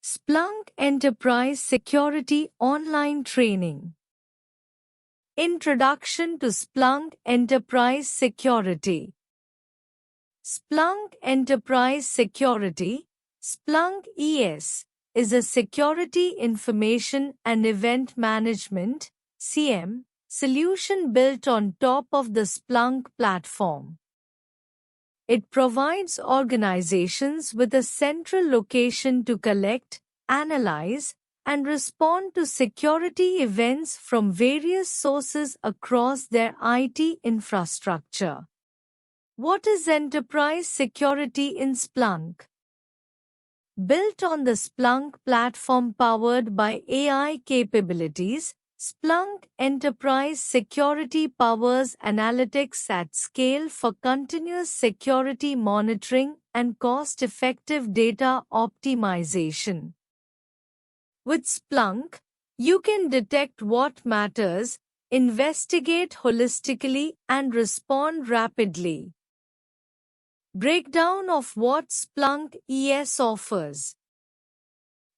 Splunk Enterprise Security Online Training. Introduction to Splunk Enterprise Security. Splunk Enterprise Security, Splunk ES, is a security information and event management (CM) solution built on top of the Splunk platform. It provides organizations with a central location to collect, analyze, and respond to security events from various sources across their IT infrastructure. What is enterprise security in Splunk? Built on the Splunk platform powered by AI capabilities, Splunk Enterprise Security powers analytics at scale for continuous security monitoring and cost-effective data optimization. With Splunk, you can detect what matters, investigate holistically, and respond rapidly. Breakdown of what Splunk ES offers.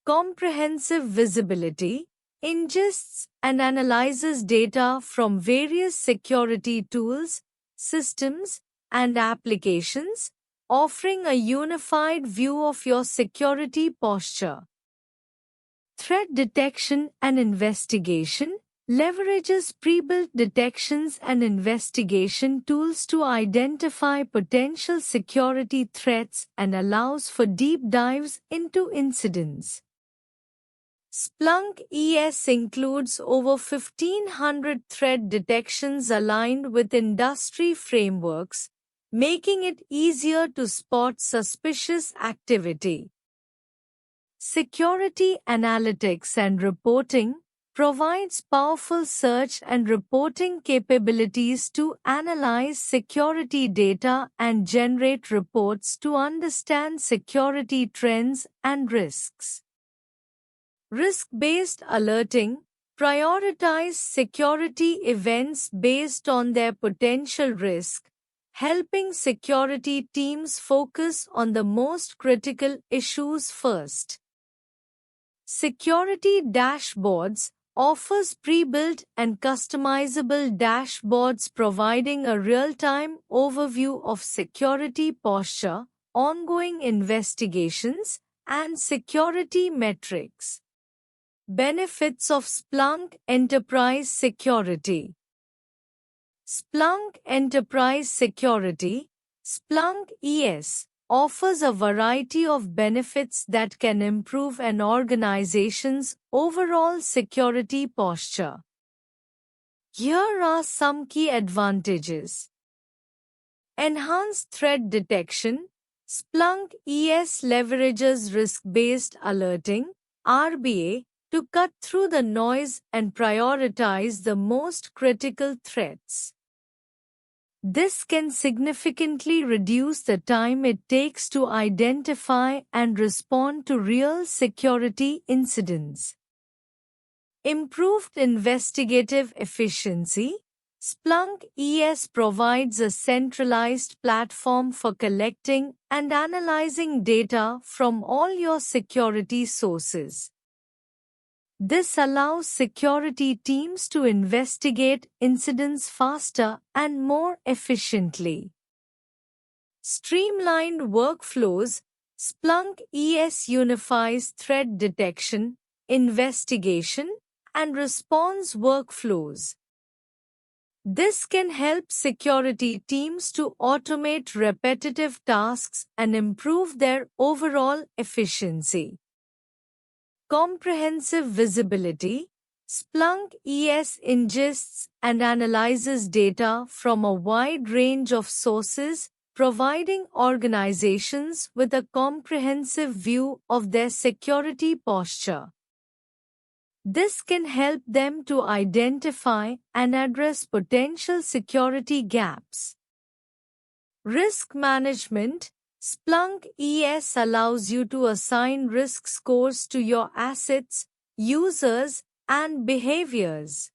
Comprehensive visibility, ingests and analyzes data from various security tools, systems, and applications, offering a unified view of your security posture. Threat detection and investigation leverages pre-built detections and investigation tools to identify potential security threats and allows for deep dives into incidents. Splunk ES includes over 1,500 threat detections aligned with industry frameworks, making it easier to spot suspicious activity. Security analytics and reporting provides powerful search and reporting capabilities to analyze security data and generate reports to understand security trends and risks. Risk-based alerting prioritize security events based on their potential risk, helping security teams focus on the most critical issues first. Security dashboards offers pre-built and customizable dashboards providing a real-time overview of security posture, ongoing investigations, and security metrics. Benefits of Splunk Enterprise Security. Splunk Enterprise Security, Splunk ES, offers a variety of benefits that can improve an organization's overall security posture. Here are some key advantages. Enhanced threat detection. Splunk ES leverages risk-based alerting, RBA, to cut through the noise and prioritize the most critical threats. This can significantly reduce the time it takes to identify and respond to real security incidents. Improved investigative efficiency. Splunk ES provides a centralized platform for collecting and analyzing data from all your security sources. This allows security teams to investigate incidents faster and more efficiently. Streamlined workflows. Splunk ES unifies threat detection, investigation, and response workflows. This can help security teams to automate repetitive tasks and improve their overall efficiency. Comprehensive visibility. Splunk ES ingests and analyzes data from a wide range of sources, providing organizations with a comprehensive view of their security posture. This can help them to identify and address potential security gaps. Risk management. Splunk ES allows you to assign risk scores to your assets, users, and behaviors.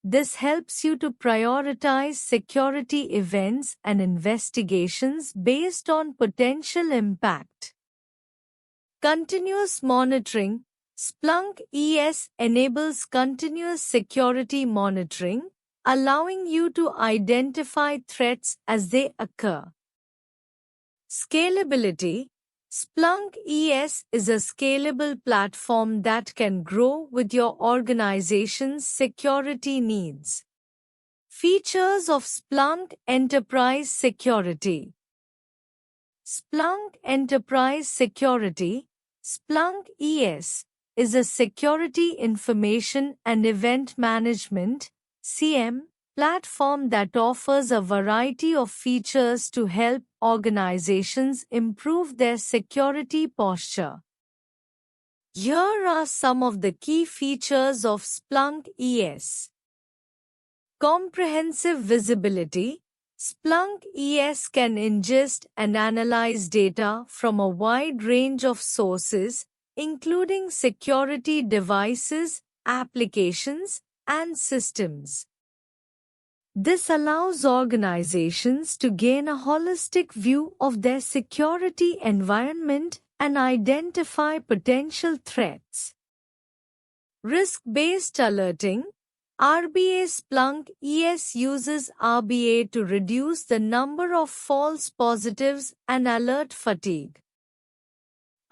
This helps you to prioritize security events and investigations based on potential impact. Continuous monitoring. Splunk ES enables continuous security monitoring, allowing you to identify threats as they occur. Scalability. Splunk ES is a scalable platform that can grow with your organization's security needs. Features of Splunk Enterprise Security. Splunk Enterprise Security, Splunk ES, is a security information and event management (CM) platform that offers a variety of features to help organizations improve their security posture. Here are some of the key features of Splunk ES. Comprehensive visibility. Splunk ES can ingest and analyze data from a wide range of sources, including security devices, applications, and systems. This allows organizations to gain a holistic view of their security environment and identify potential threats. Risk-based alerting. RBA Splunk ES uses RBA to reduce the number of false positives and alert fatigue.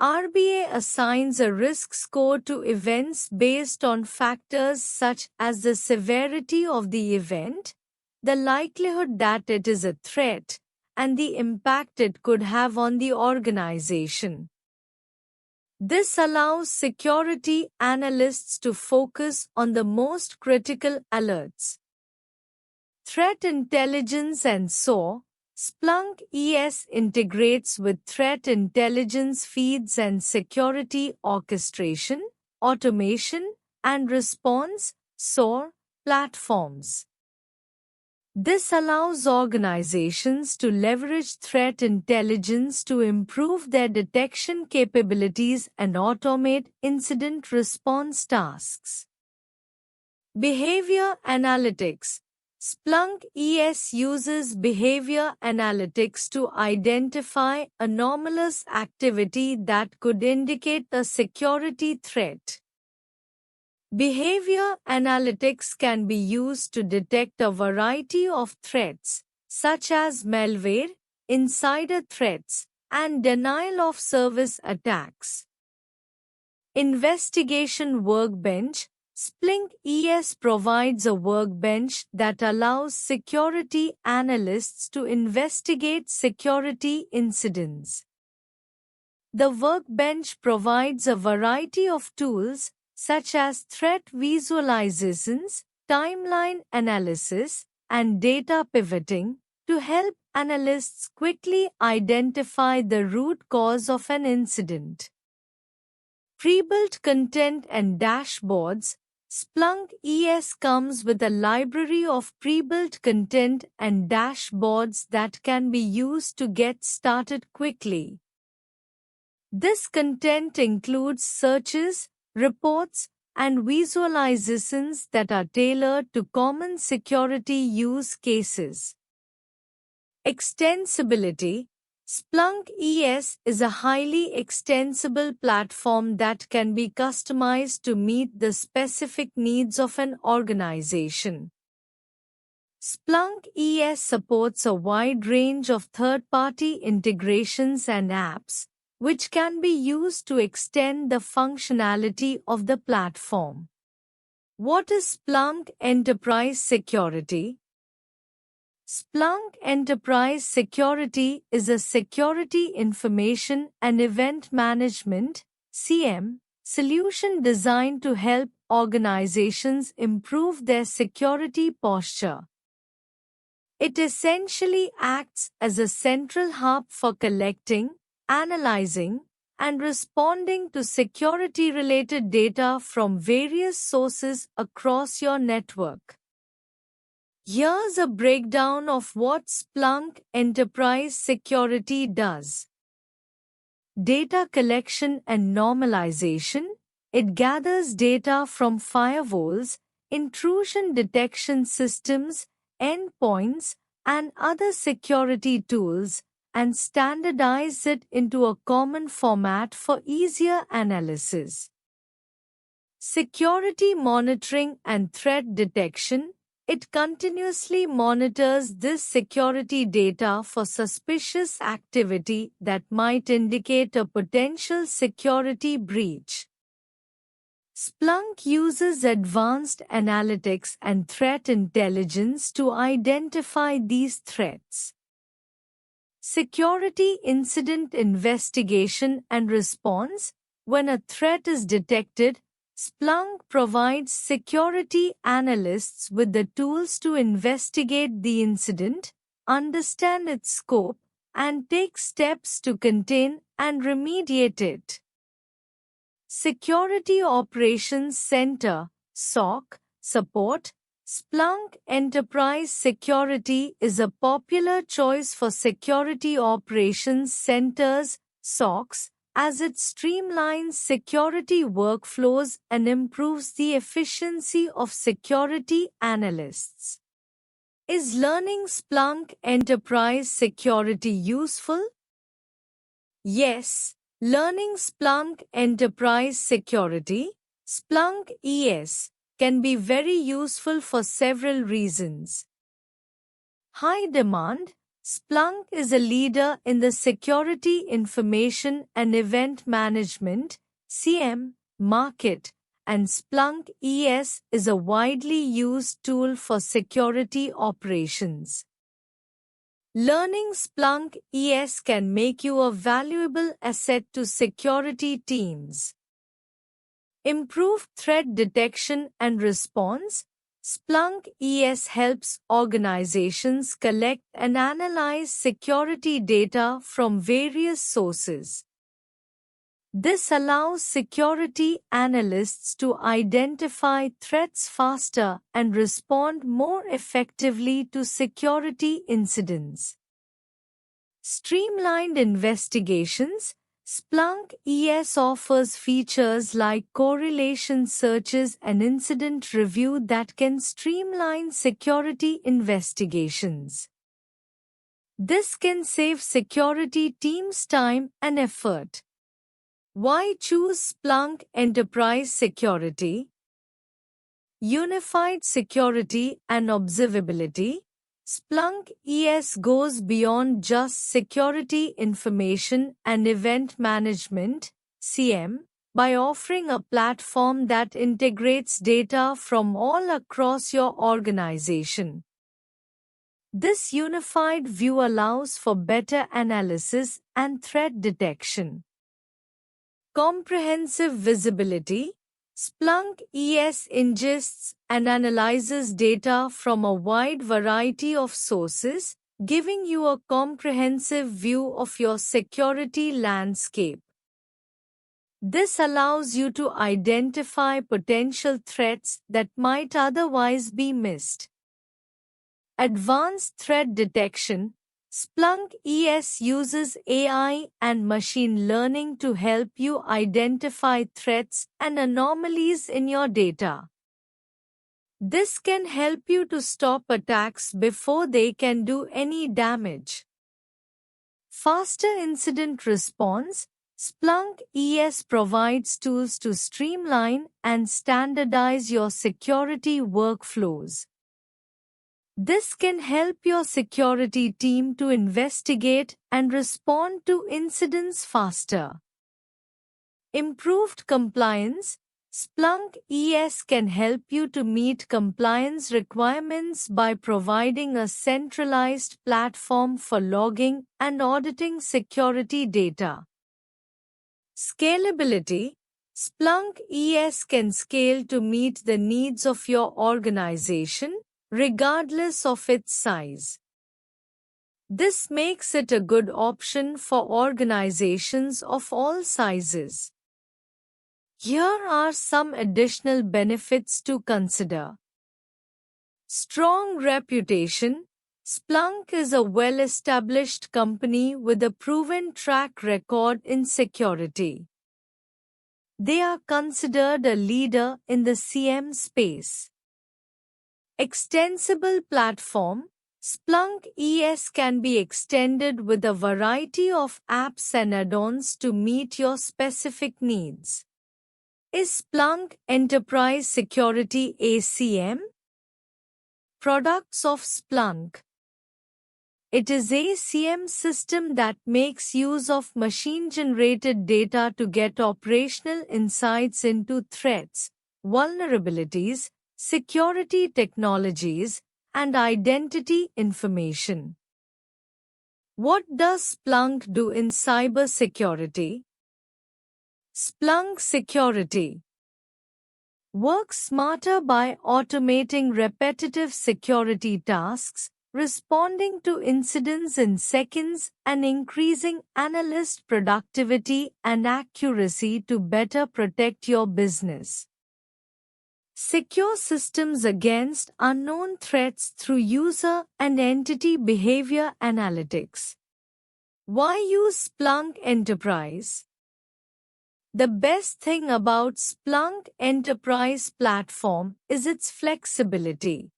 RBA assigns a risk score to events based on factors such as the severity of the event, the likelihood that it is a threat, and the impact it could have on the organization. This allows security analysts to focus on the most critical alerts. Threat intelligence and SOAR. Splunk ES integrates with threat intelligence feeds and security orchestration, automation, and response (SOAR) platforms. This allows organizations to leverage threat intelligence to improve their detection capabilities and automate incident response tasks. Behavior analytics. Splunk ES uses behavior analytics to identify anomalous activity that could indicate a security threat. Behavior analytics can be used to detect a variety of threats, such as malware, insider threats, and denial-of-service attacks. Investigation Workbench. Splunk ES provides a workbench that allows security analysts to investigate security incidents. The workbench provides a variety of tools, such as threat visualizations, timeline analysis, and data pivoting, to help analysts quickly identify the root cause of an incident. Pre-built content and dashboards. Splunk ES comes with a library of pre-built content and dashboards that can be used to get started quickly. This content includes searches, reports, and visualizations that are tailored to common security use cases. Extensibility. Splunk ES is a highly extensible platform that can be customized to meet the specific needs of an organization. Splunk ES supports a wide range of third-party integrations and apps, which can be used to extend the functionality of the platform. What is Splunk Enterprise Security? Splunk Enterprise Security is a security information and event management (CM) solution designed to help organizations improve their security posture. It essentially acts as a central hub for collecting, analyzing, and responding to security-related data from various sources across your network. Here's a breakdown of what Splunk Enterprise Security does. Data collection and normalization. It gathers data from firewalls, intrusion detection systems, endpoints, and other security tools, and standardize it into a common format for easier analysis. Security monitoring and threat detection. It continuously monitors this security data for suspicious activity that might indicate a potential security breach. Splunk uses advanced analytics and threat intelligence to identify these threats. Security incident investigation and response. When a threat is detected, Splunk provides security analysts with the tools to investigate the incident, understand its scope, and take steps to contain and remediate it. Security Operations Center (SOC) support. Splunk Enterprise Security is a popular choice for security operations centers (SOCs), as it streamlines security workflows and improves the efficiency of security analysts. Is learning Splunk Enterprise Security useful? Yes, learning Splunk Enterprise Security, Splunk ES, can be very useful for several reasons. High demand. Splunk is a leader in the security information and event management (CM) market, and Splunk ES is a widely used tool for security operations. Learning Splunk ES can make you a valuable asset to security teams. Improved threat detection and response. Splunk ES helps organizations collect and analyze security data from various sources. This allows security analysts to identify threats faster and respond more effectively to security incidents. Streamlined investigations. Splunk ES offers features like correlation searches and incident review that can streamline security investigations. This can save security teams time and effort. Why choose Splunk Enterprise Security? Unified security and observability. Splunk ES goes beyond just security information and event management (CM) by offering a platform that integrates data from all across your organization. This unified view allows for better analysis and threat detection. Comprehensive visibility. Splunk ES ingests and analyzes data from a wide variety of sources, giving you a comprehensive view of your security landscape. This allows you to identify potential threats that might otherwise be missed. Advanced threat detection. Splunk ES uses AI and machine learning to help you identify threats and anomalies in your data. This can help you to stop attacks before they can do any damage. Faster incident response. Splunk ES provides tools to streamline and standardize your security workflows. This can help your security team to investigate and respond to incidents faster. Improved compliance. Splunk ES can help you to meet compliance requirements by providing a centralized platform for logging and auditing security data. Scalability. Splunk ES can scale to meet the needs of your organization, regardless of its size. This makes it a good option for organizations of all sizes. Here are some additional benefits to consider. Strong reputation. Splunk is a well-established company with a proven track record in security. They are considered a leader in the CM space. Extensible platform. Splunk ES can be extended with a variety of apps and add-ons to meet your specific needs. Is Splunk Enterprise Security ACM? Products of Splunk. It is a CM system that makes use of machine-generated data to get operational insights into threats, vulnerabilities, security technologies, and identity information. What does Splunk do in cybersecurity? Splunk Security works smarter by automating repetitive security tasks, responding to incidents in seconds, and increasing analyst productivity and accuracy to better protect your business. Secure systems against unknown threats through user and entity behavior analytics. Why use Splunk Enterprise? The best thing about Splunk Enterprise platform is its flexibility.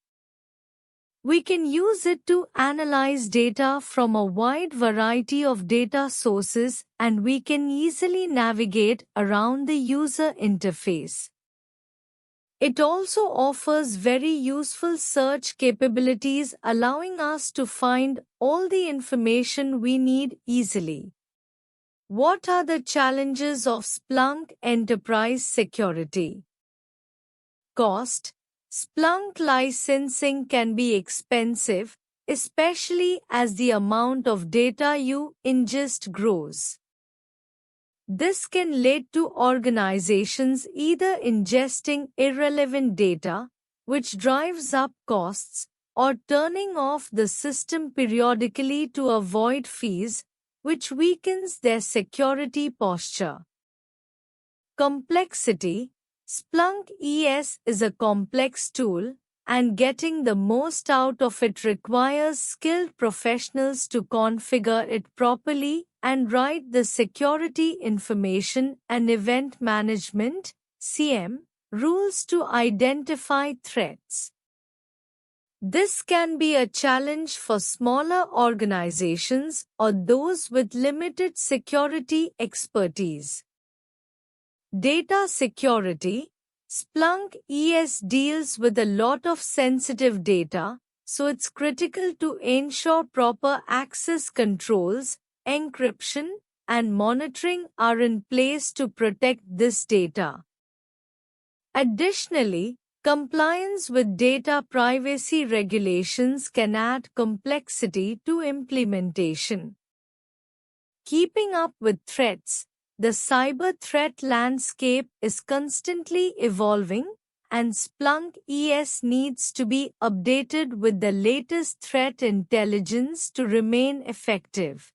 We can use it to analyze data from a wide variety of data sources, and we can easily navigate around the user interface. It also offers very useful search capabilities, allowing us to find all the information we need easily. What are the challenges of Splunk Enterprise Security? Cost. Splunk licensing can be expensive, especially as the amount of data you ingest grows. This can lead to organizations either ingesting irrelevant data, which drives up costs, or turning off the system periodically to avoid fees, which weakens their security posture. Complexity. Splunk ES is a complex tool, and getting the most out of it requires skilled professionals to configure it properly and write the Security Information and Event Management (CM) rules to identify threats. This can be a challenge for smaller organizations or those with limited security expertise. Data security. Splunk ES deals with a lot of sensitive data, so it's critical to ensure proper access controls, encryption, and monitoring are in place to protect this data. Additionally, compliance with data privacy regulations can add complexity to implementation. Keeping up with threats. The cyber threat landscape is constantly evolving, and Splunk ES needs to be updated with the latest threat intelligence to remain effective.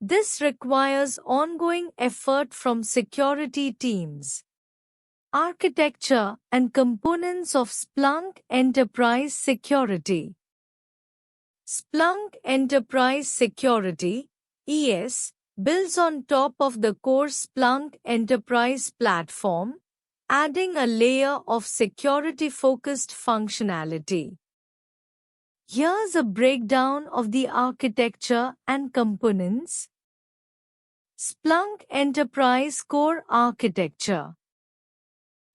This requires ongoing effort from security teams. Architecture and components of Splunk Enterprise Security. Splunk Enterprise Security (ES) builds on top of the core Splunk Enterprise platform, adding a layer of security-focused functionality. Here's a breakdown of the architecture and components. Splunk Enterprise Core Architecture.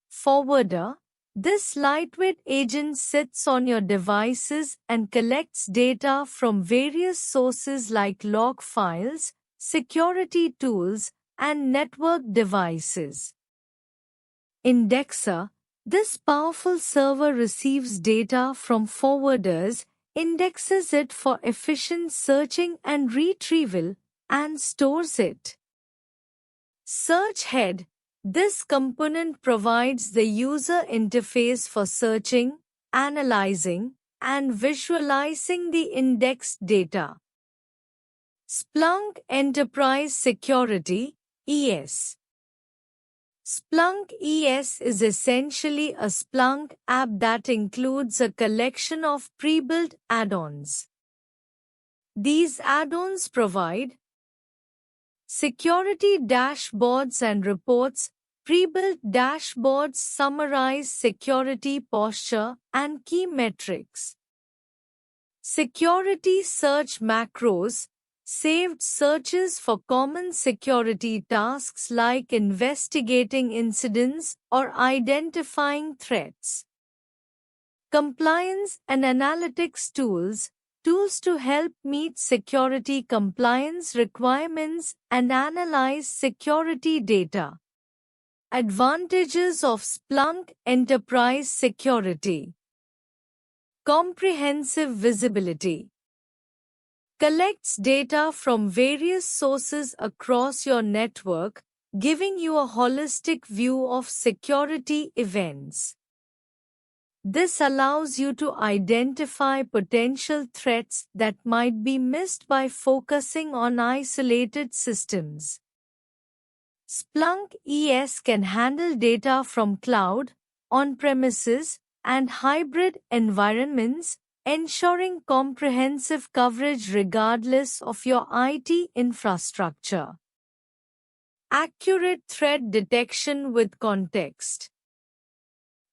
Forwarder. This lightweight agent sits on your devices and collects data from various sources like log files, security tools, and network devices. Indexer. This powerful server receives data from forwarders, indexes it for efficient searching and retrieval, and stores it. Search head. This component provides the user interface for searching, analyzing, and visualizing the indexed data. Splunk Enterprise Security (ES). Splunk ES is essentially a Splunk app that includes a collection of pre-built add-ons. These add-ons provide security dashboards and reports. Pre-built dashboards summarize security posture and key metrics. Security search macros saved searches for common security tasks like investigating incidents or identifying threats. Compliance and analytics tools to help meet security compliance requirements and analyze security data. Advantages of Splunk Enterprise Security. Comprehensive visibility. Collects data from various sources across your network, giving you a holistic view of security events. This allows you to identify potential threats that might be missed by focusing on isolated systems. Splunk ES can handle data from cloud, on-premises, and hybrid environments, ensuring comprehensive coverage regardless of your IT infrastructure. Accurate threat detection with context.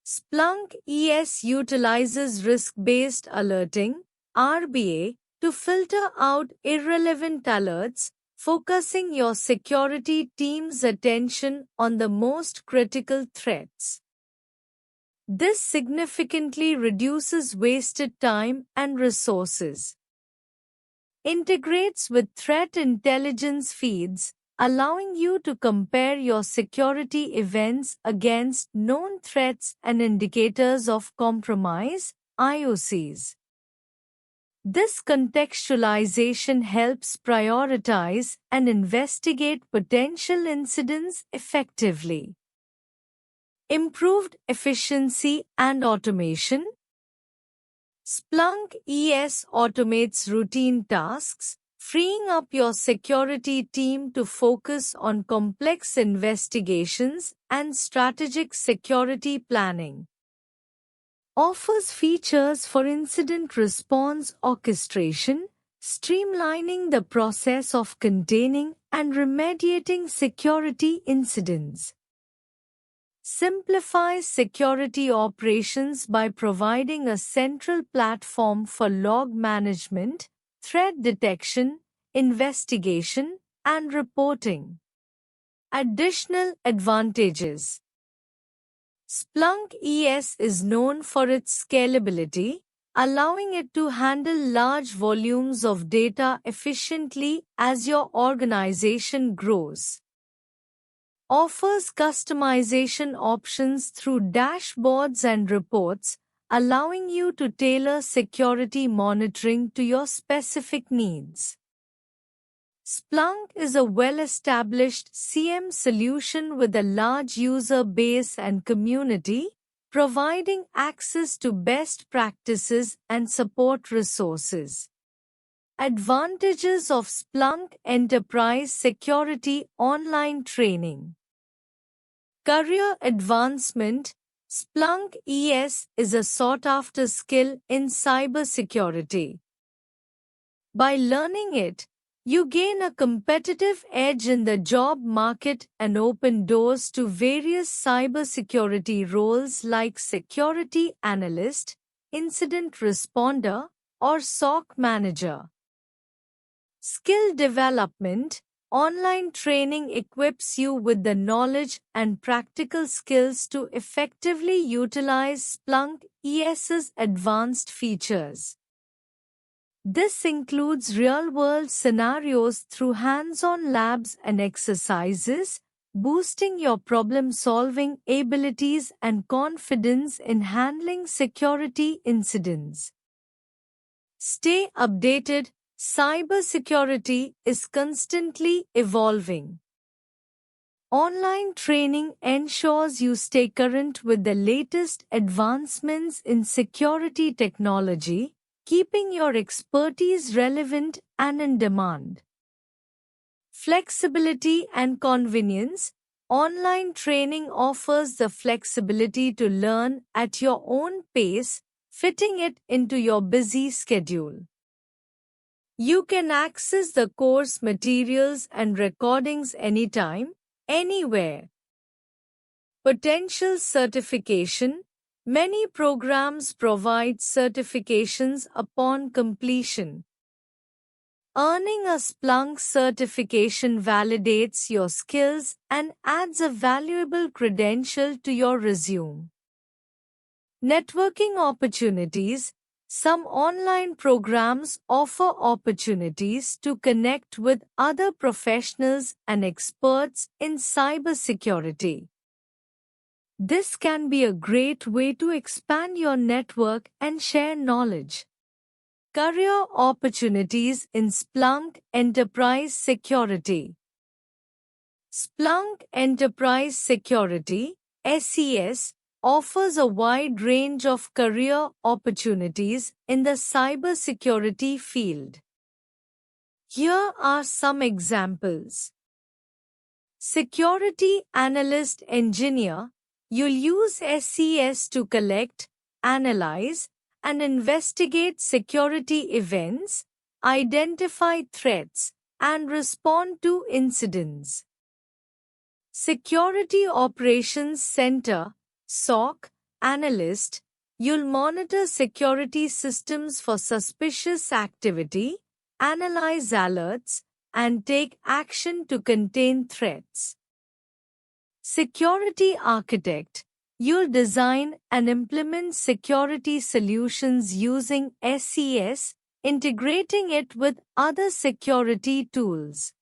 Splunk ES utilizes risk-based alerting, RBA, to filter out irrelevant alerts, focusing your security team's attention on the most critical threats. This significantly reduces wasted time and resources. Integrates with threat intelligence feeds, allowing you to compare your security events against known threats and indicators of compromise, IOCs. This contextualization helps prioritize and investigate potential incidents effectively. Improved efficiency and automation. Splunk ES automates routine tasks, freeing up your security team to focus on complex investigations and strategic security planning. Offers features for incident response orchestration, streamlining the process of containing and remediating security incidents. Simplifies security operations by providing a central platform for log management, threat detection, investigation, and reporting. Additional advantages. Splunk ES is known for its scalability, allowing it to handle large volumes of data efficiently as your organization grows. Offers customization options through dashboards and reports, allowing you to tailor security monitoring to your specific needs. Splunk is a well-established CM solution with a large user base and community, providing access to best practices and support resources. Advantages of Splunk Enterprise Security Online Training. Career advancement. Splunk ES is a sought-after skill in cybersecurity. By learning it, you gain a competitive edge in the job market and open doors to various cybersecurity roles like security analyst, incident responder, or SOC manager. Skill development. Online training equips you with the knowledge and practical skills to effectively utilize Splunk ES's advanced features. This includes real-world scenarios through hands-on labs and exercises, boosting your problem-solving abilities and confidence in handling security incidents. Stay updated. Cybersecurity is constantly evolving. Online training ensures you stay current with the latest advancements in security technology, keeping your expertise relevant and in demand. Flexibility and convenience. Online training offers the flexibility to learn at your own pace, fitting it into your busy schedule. You can access the course materials and recordings anytime, anywhere. Potential certification. Many programs provide certifications upon completion. Earning a Splunk certification validates your skills and adds a valuable credential to your resume. Networking opportunities. Some online programs offer opportunities to connect with other professionals and experts in cybersecurity. This can be a great way to expand your network and share knowledge. Career opportunities in Splunk Enterprise Security. Splunk Enterprise Security (SES) offers a wide range of career opportunities in the cybersecurity field. Here are some examples. Security Analyst Engineer. You'll use SES to collect, analyze, and investigate security events, identify threats, and respond to incidents. Security Operations Center (SOC) Analyst. You'll monitor security systems for suspicious activity, analyze alerts, and take action to contain threats. Security Architect. You'll design and implement security solutions using SES, integrating it with other security tools.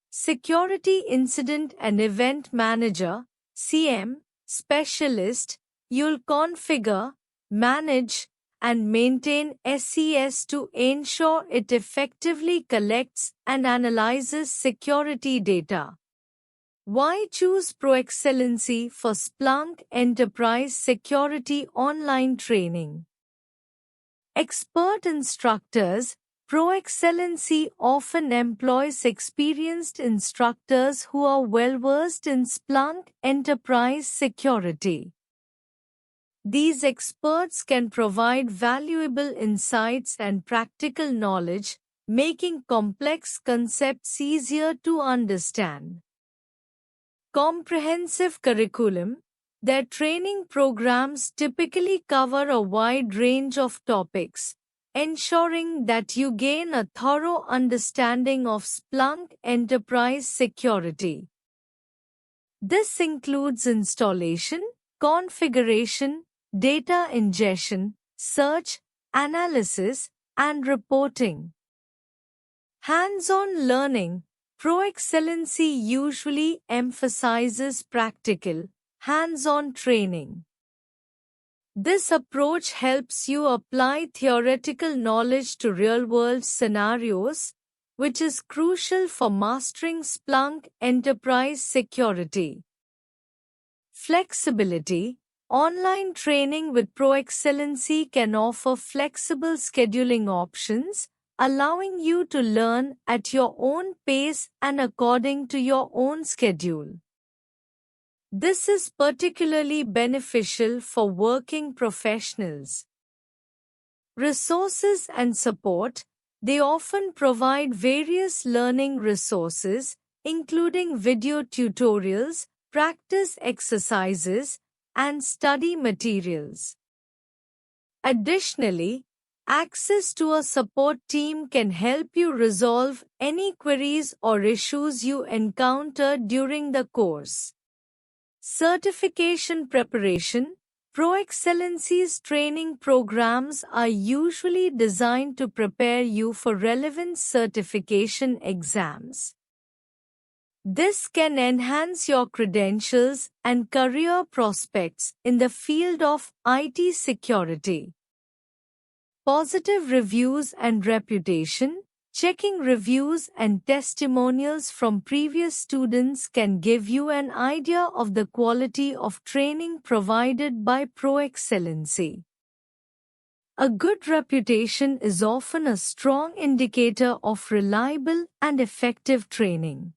Security Incident and Event Manager (CM) Specialist. You'll configure, manage, and maintain SES to ensure it effectively collects and analyzes security data. Why choose ProExcellency for Splunk Enterprise Security Online Training? Expert instructors. ProExcellency often employs experienced instructors who are well-versed in Splunk Enterprise Security. These experts can provide valuable insights and practical knowledge, making complex concepts easier to understand. Comprehensive curriculum. Their training programs typically cover a wide range of topics, ensuring that you gain a thorough understanding of Splunk Enterprise Security. This includes installation, configuration, data ingestion, search, analysis, and reporting. Hands-on learning. ProExcellency usually emphasizes practical, hands-on training. This approach helps you apply theoretical knowledge to real-world scenarios, which is crucial for mastering Splunk Enterprise Security. Flexibility. Online training with ProExcellency can offer flexible scheduling options, allowing you to learn at your own pace and according to your own schedule. This is particularly beneficial for working professionals. Resources and support. They often provide various learning resources, including video tutorials, practice exercises, and study materials. Additionally, access to a support team can help you resolve any queries or issues you encounter during the course. Certification preparation. ProExcellency's training programs are usually designed to prepare you for relevant certification exams. This can enhance your credentials and career prospects in the field of IT security. Positive reviews and reputation. Checking reviews and testimonials from previous students can give you an idea of the quality of training provided by ProExcellency. A good reputation is often a strong indicator of reliable and effective training.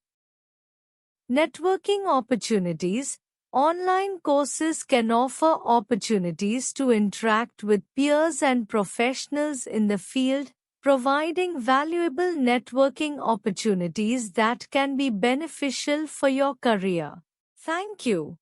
Networking opportunities. Online courses can offer opportunities to interact with peers and professionals in the field, providing valuable networking opportunities that can be beneficial for your career. Thank you.